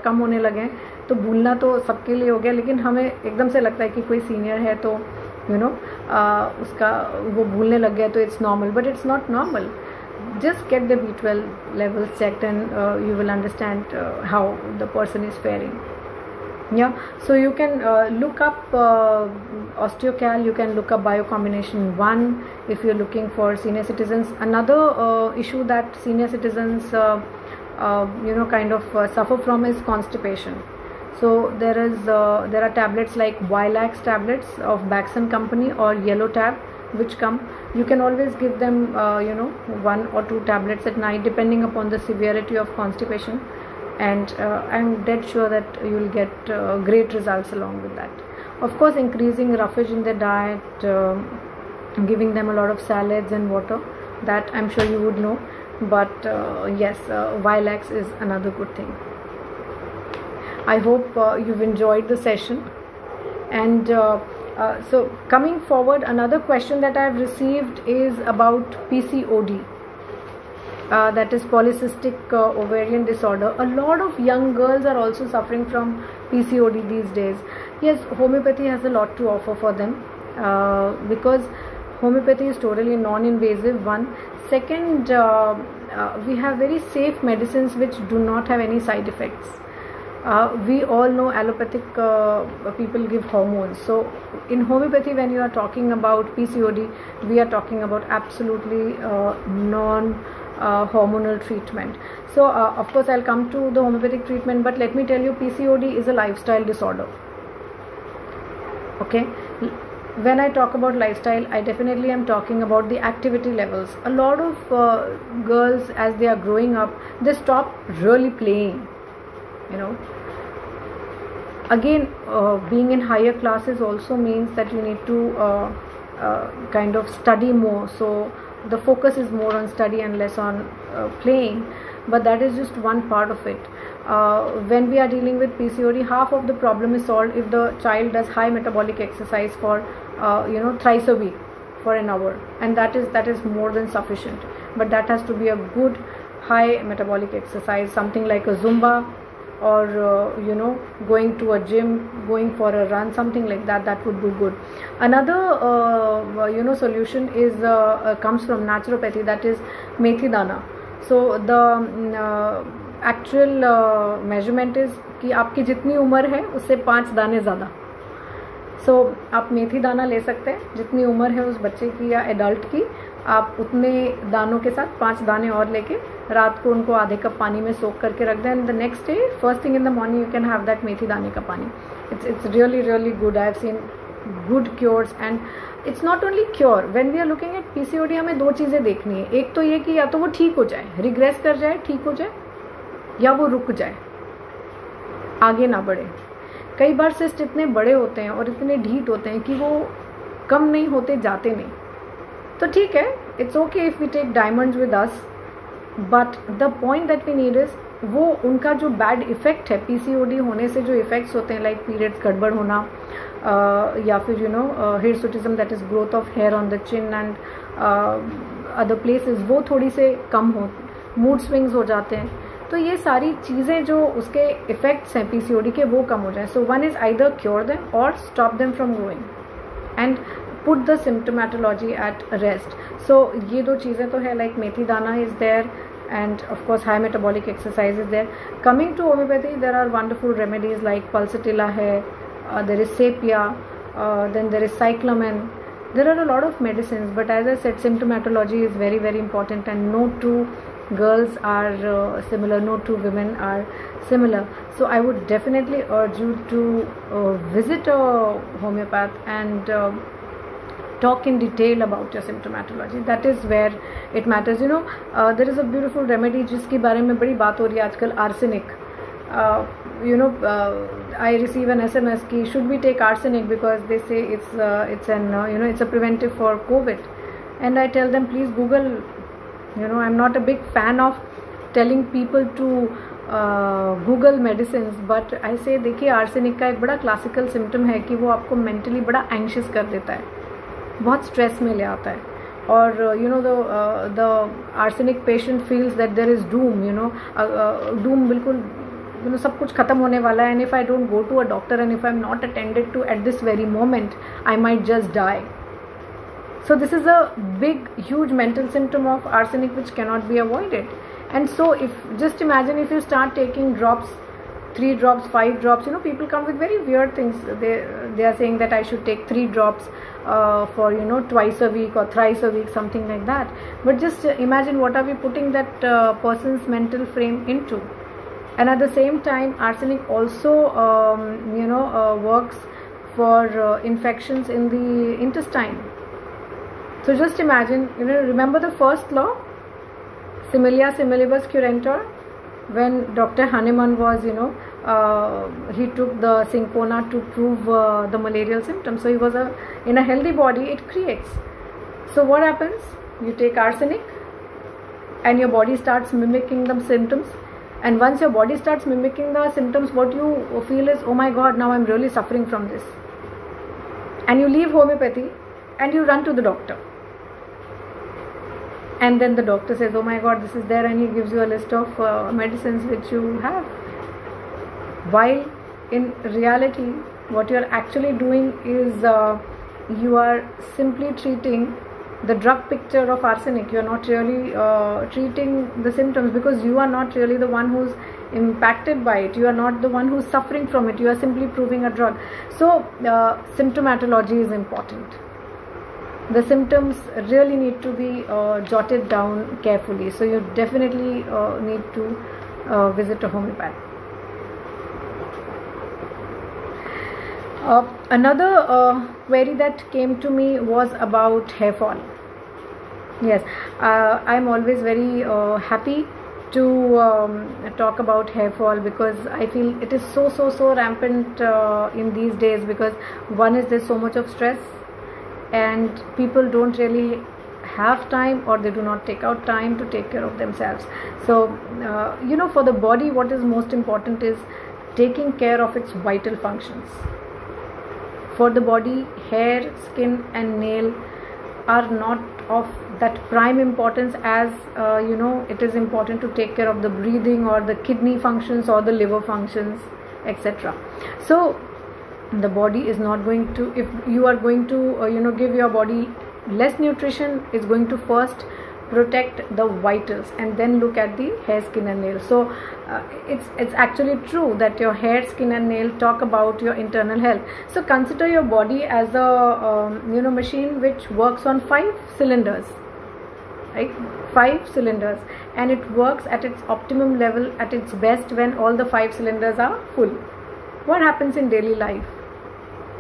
कम होने लगे हैं, तो भूलना तो सबके लिए हो गया, लेकिन हमें एकदम से लगता है कि कोई सीनियर है तो उसका वो भूलने लग गया, तो it's normal, but it's not normal. Just get the B12 levels checked and you will understand how the person is faring. Yeah, so you can look up Osteocal, you can look up Biocombination 1 if you're looking for senior citizens. Another issue that senior citizens kind of suffer from is constipation. So there are tablets like Wilax tablets of Baxan company or Yellow Tab which come. You can always give them 1 or 2 tablets at night depending upon the severity of constipation, and I'm dead sure that you will get great results along with that. Of course, increasing roughage in their diet, giving them a lot of salads and water, that I'm sure you would know, but yes, Wilax is another good thing. I hope you've enjoyed the session. And so coming forward, another question that I've received is about PCOD, that is polycystic ovarian disorder. A lot of young girls are also suffering from PCOD these days. Yes, homeopathy has a lot to offer for them because homeopathy is totally non-invasive, one. Second, we have very safe medicines which do not have any side effects. We all know allopathic people give hormones. So in homeopathy, when you are talking about PCOD, we are talking about absolutely non-hormonal treatment. So of course I'll come to the homeopathic treatment, but let me tell you, PCOD is a lifestyle disorder. Okay, when I talk about lifestyle, I definitely am talking about the activity levels. A lot of girls, as they are growing up, they stop really playing, you know. Again, being in higher classes also means that you need to kind of study more, so the focus is more on study and less on playing, but that is just one part of it. When we are dealing with PCOD, half of the problem is solved if the child does high metabolic exercise for thrice a week for an hour, and that is more than sufficient. But that has to be a good high metabolic exercise, something like a Zumba, or going to a gym, going for a run, something like that. That would do good. Another solution is comes from naturopathy, that is methi dana. So the actual measurement is कि आपकी जितनी उम्र है उससे 5 दाने ज़्यादा. सो आप मेथी दाना ले सकते हैं, जितनी उम्र है उस बच्चे की या एडल्ट की, आप उतने दानों के साथ 5 दाने और लेके रात को उनको आधे कप पानी में सोख करके रख दें, and the next day first thing in the morning you can have that methi दाने का पानी. It's really good. I have seen good cures, and it's not only cure. When we are looking at PCOD, हमें 2 चीज़ें देखनी है. एक तो ये कि या तो वो ठीक हो जाए, रिग्रेस कर जाए, ठीक हो जाए, या वो रुक जाए, आगे ना बढ़े. कई बार सिस्ट इतने बड़े होते हैं और इतने ढीठ होते हैं कि वो कम नहीं होते, जाते नहीं. तो ठीक है, it's okay if we take diamonds with us, but the point that we need is, वो उनका जो बैड इफेक्ट है PCOD होने से, जो इफेक्ट्स होते हैं लाइक पीरियड्स गड़बड़ होना, या फिर hirsutism, that is growth of hair on the chin and other places, वो थोड़ी से कम हो, मूड स्विंग्स हो जाते हैं. तो ये सारी चीज़ें जो उसके इफेक्ट्स हैं PCOD के, वो कम हो जाए. So one is either cure them or stop them from growing and put the symptomatology at rest. So ये 2 चीज़ें तो है, like methi dana is there, and of course high metabolic exercise is there. Coming to homeopathy, there are wonderful remedies like pulsatilla hai, there is sepia, then there is cyclamen. There are a lot of medicines, but as I said, symptomatology is very important, and no two girls are similar, no two women are similar. So I would definitely urge you to visit a homeopath and talk in detail about your symptomatology. That is where it matters. There is a beautiful remedy जिसके बारे में बड़ी बात हो रही है आजकल, arsenic. I receive an SMS कि should we take arsenic because they say it's a preventive for COVID, and I tell them please Google. I'm not a big fan of telling people to Google medicines, but I say देखिए, arsenic का एक बड़ा classical symptom है कि वो आपको mentally बड़ा anxious कर देता है, बहुत स्ट्रेस में ले आता है. और the arsenic patient feels that there is doom, doom, बिल्कुल सब कुछ खत्म होने वाला है, and if I don't go to a doctor and if I'm not attended to at this very moment, I might just die. So this is a big, huge mental symptom of arsenic which cannot be avoided. And so just imagine if you start taking drops, 3 drops, 5 drops, people come with very weird things. They are saying that I should take 3 drops for twice a week or thrice a week, something like that. But just imagine what are we putting that person's mental frame into. And at the same time, arsenic also works for infections in the intestine. So just imagine, remember the first law, similia similibus curantur, when Dr. Hahnemann was, he took the cinchona to prove the malarial symptoms. So he was in a healthy body, it creates. So what happens? You take arsenic and your body starts mimicking the symptoms. And once your body starts mimicking the symptoms, what you feel is, oh my God, now I'm really suffering from this. And you leave homeopathy and you run to the doctor. And then the doctor says, oh my God, this is there, and he gives you a list of medicines which you have. While in reality what you are actually doing is you are simply treating the drug picture of arsenic. You are not really treating the symptoms, because you are not really the one who's impacted by it. You are not the one who's suffering from it. You are simply proving a drug. So symptomatology is important. The symptoms really need to be jotted down carefully. So you definitely need to visit a homeopath. Another query that came to me was about hair fall. Yes, I'm always very happy to talk about hair fall, because I feel it is so rampant in these days, because one is there's so much of stress and people don't really have time, or they do not take out time to take care of themselves. So for the body, what is most important is taking care of its vital functions. For the body, hair, skin and nail are not of that prime importance as it is important to take care of the breathing or the kidney functions or the liver functions, etc. So the body is not going to, if you are going to give your body less nutrition, is going to first protect the vitals and then look at the hair, skin and nail. So it's actually true that your hair, skin and nail talk about your internal health. So consider your body as a machine which works on 5 cylinders, right? 5 cylinders, and it works at its optimum level, at its best, when all the 5 cylinders are full. What happens in daily life?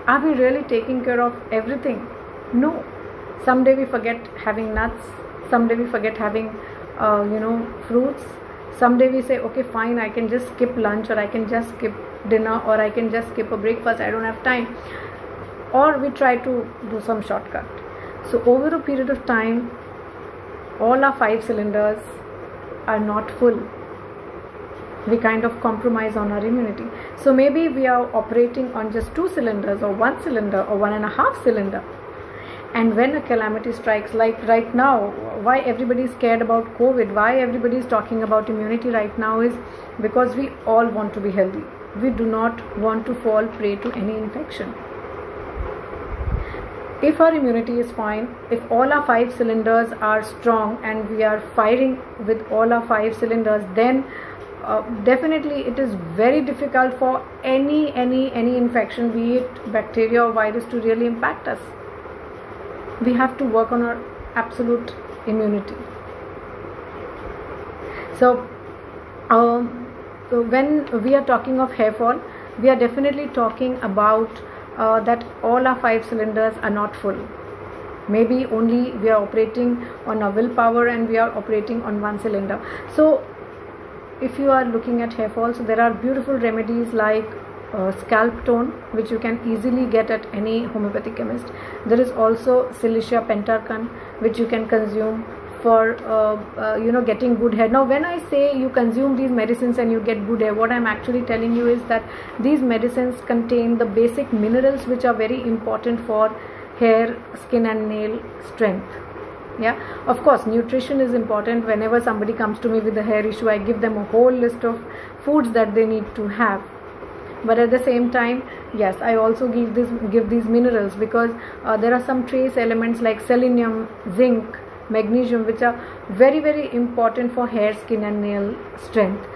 Are we really taking care of everything? No. Someday we forget having nuts. Someday we forget having fruits. Someday we say, okay fine, I can just skip lunch, or I can just skip dinner, or I can just skip a breakfast, I don't have time. Or we try to do some shortcut. So over a period of time, all our 5 cylinders are not full. We kind of compromise on our immunity. So maybe we are operating on just 2 cylinders, or 1 cylinder, or 1.5 cylinder. And when a calamity strikes, like right now, why everybody is scared about COVID, why everybody is talking about immunity right now, is because we all want to be healthy. We do not want to fall prey to any infection. If our immunity is fine, if all our 5 cylinders are strong and we are firing with all our 5 cylinders, then definitely it is very difficult for any infection, be it bacteria or virus, to really impact us. We have to work on our absolute immunity. So when we are talking of hair fall, we are definitely talking about that all our 5 cylinders are not full. Maybe only we are operating on our willpower and we are operating on 1 cylinder. So if you are looking at hair fall, so there are beautiful remedies like scalp tone, which you can easily get at any homeopathic chemist. There is also Silicia pentarcon, which you can consume for getting good hair. Now when I say you consume these medicines and you get good hair, what I'm actually telling you is that these medicines contain the basic minerals which are very important for hair, skin and nail strength. Yeah, of course nutrition is important. Whenever somebody comes to me with a hair issue, I give them a whole list of foods that they need to have. But at the same time, yes, I also give these minerals, because there are some trace elements like selenium, zinc, magnesium, which are very important for hair, skin and nail strength.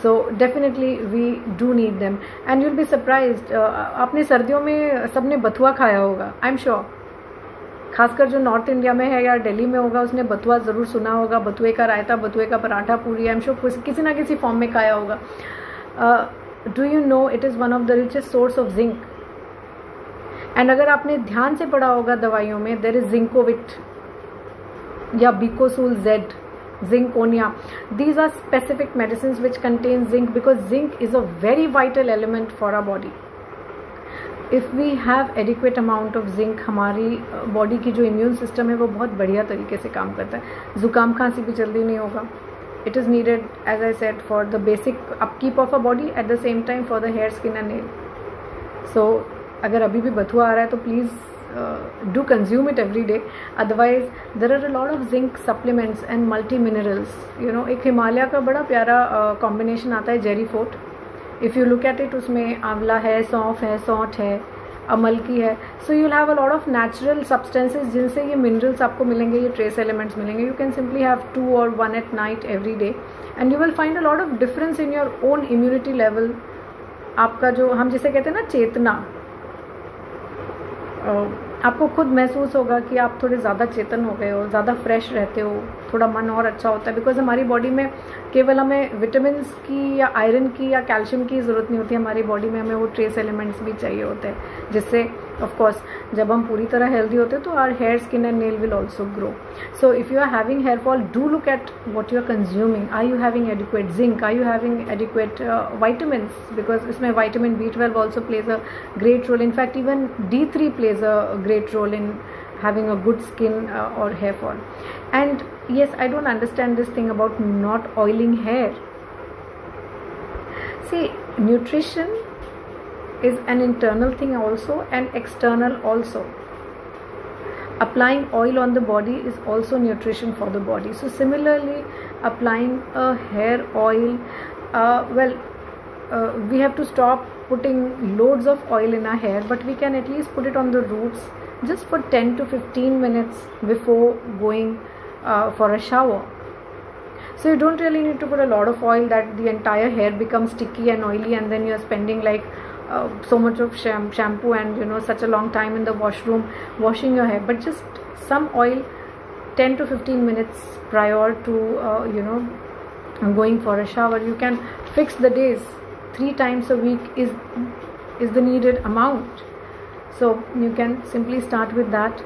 So definitely we do need them. And you'll be surprised, आपने सर्दियों में सबने बथुआ खाया होगा, I'm sure. खासकर जो north India में है या दिल्ली में होगा, उसने बथुआ ज़रूर सुना होगा. बथुए का रायता, बथुए का पराठा, पूरी, आई एम श्योर किसी ना किसी फॉर्म में खाया होगा. Do you know it is one of the richest source of zinc? And अगर आपने ध्यान से पढ़ा होगा दवाइयों में, there is Zincovit या Bicosul Z, Zinconia. These are specific medicines which contain zinc, because zinc is a very vital element for our body. If we have adequate amount of zinc, हमारी बॉडी की जो immune system है वो बहुत बढ़िया तरीके से काम करता है. जुकाम खांसी भी जल्दी नहीं होगा. It is needed, as I said, for the basic upkeep of a body, at the same time for the hair, skin and nail. So अगर अभी भी बथुआ आ रहा है तो please do consume it every day. Otherwise there are a lot of zinc supplements and multi minerals. एक हिमालय का बड़ा प्यारा combination आता है Jerry fort. If you look at it, उसमें आंवला है, सौंफ है, सौंठ है, अमलकी है. So you will have a lot of natural substances जिनसे ये मिनरल्स आपको मिलेंगे, ये ट्रेस एलिमेंट्स मिलेंगे. You can simply have 2 or 1 at night every day and you will find a lot of difference in your own immunity level. आपका जो हम जिसे कहते हैं ना चेतना, आपको खुद महसूस होगा कि आप थोड़े ज़्यादा चेतन हो गए हो, ज़्यादा फ्रेश रहते हो, थोड़ा मन और अच्छा होता है. बिकॉज हमारी बॉडी में केवल हमें विटामिन की या आयरन की या कैल्शियम की ज़रूरत नहीं होती. हमारी बॉडी में हमें वो ट्रेस एलिमेंट्स भी चाहिए होते हैं, जिससे ऑफ कोर्स जब हम पूरी तरह हेल्दी होते हैं तो our hair, skin and nail will also grow. So if you are having hair fall, do look at what you are consuming. Are you having adequate zinc? Are you having adequate vitamins? Because इसमें vitamin B12 also plays a great role. In fact even D3 plays a great role in having a good skin or hair fall. And yes, I don't understand this thing about not oiling hair. See, nutrition is an internal thing also and external also. Applying oil on the body is also nutrition for the body. So similarly, applying a hair oil, we have to stop putting loads of oil in our hair, but we can at least put it on the roots just for 10 to 15 minutes before going for a shower. So you don't really need to put a lot of oil that the entire hair becomes sticky and oily, and then you're spending like so much of shampoo and such a long time in the washroom washing your hair. But just some oil 10 to 15 minutes prior to going for a shower. You can fix the days. 3 times a week is the needed amount. So you can simply start with that.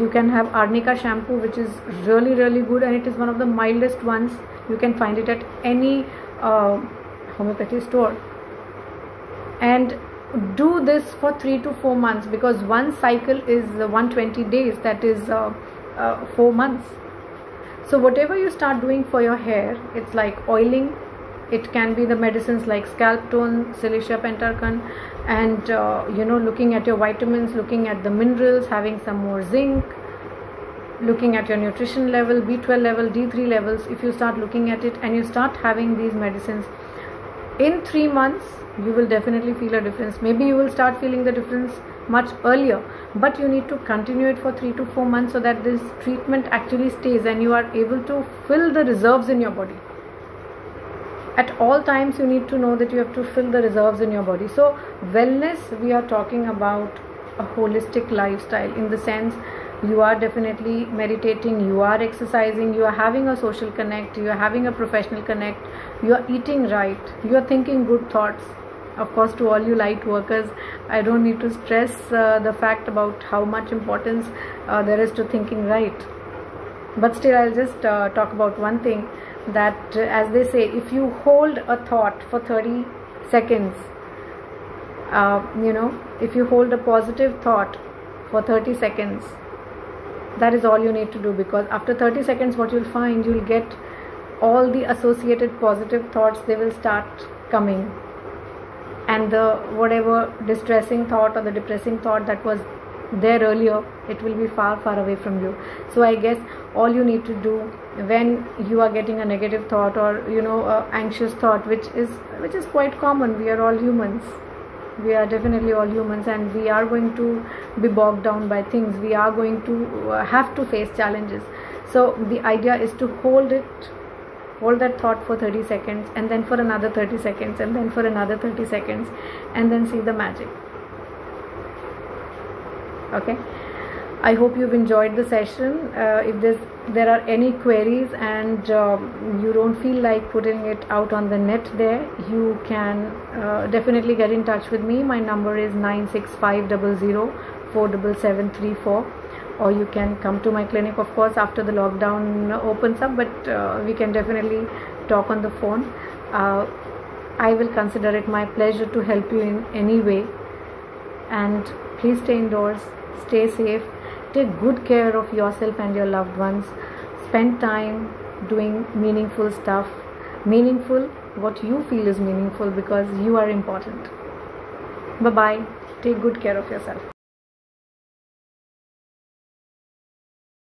You can have Arnica shampoo, which is really, really good, and it is one of the mildest ones. You can find it at any homeopathy store. And do this for 3 to 4 months, because one cycle is 120 days, that is 4 months. So whatever you start doing for your hair, it's like oiling. It can be the medicines like scalp tone, Silicia pentarcon, and looking at your vitamins, looking at the minerals, having some more zinc, looking at your nutrition level, B12 level, D3 levels. If you start looking at it and you start having these medicines, in 3 months you will definitely feel a difference. Maybe you will start feeling the difference much earlier, but you need to continue it for 3 to 4 months so that this treatment actually stays and you are able to fill the reserves in your body. At all times you need to know that you have to fill the reserves in your body. So wellness, we are talking about a holistic lifestyle, in the sense you are definitely meditating, you are exercising, you are having a social connect, you are having a professional connect, you are eating right, you are thinking good thoughts. Of course, to all you light workers, I don't need to stress the fact about how much importance there is to thinking right. But still, I'll just talk about one thing, that as they say, if you hold a thought for 30 seconds, if you hold a positive thought for 30 seconds, that is all you need to do. Because after 30 seconds, what you'll find, you'll get all the associated positive thoughts, they will start coming, and the whatever distressing thought or the depressing thought that was there earlier, it will be far, far away from you. So I guess all you need to do when you are getting a negative thought or anxious thought, which is quite common, we are all humans, we are definitely all humans, and we are going to be bogged down by things, we are going to have to face challenges. So the idea is to hold that thought for 30 seconds, and then for another 30 seconds, and then for another 30 seconds, and then see the magic. Okay, I hope you've enjoyed the session. If there are any queries and you don't feel like putting it out on the net there, you can definitely get in touch with me. My number is 9650047734, or you can come to my clinic, of course, after the lockdown opens up, but we can definitely talk on the phone. I will consider it my pleasure to help you in any way. And please stay indoors, stay safe, take good care of yourself and your loved ones. Spend time doing meaningful stuff, what you feel is meaningful, because you are important. Bye bye. Take good care of yourself.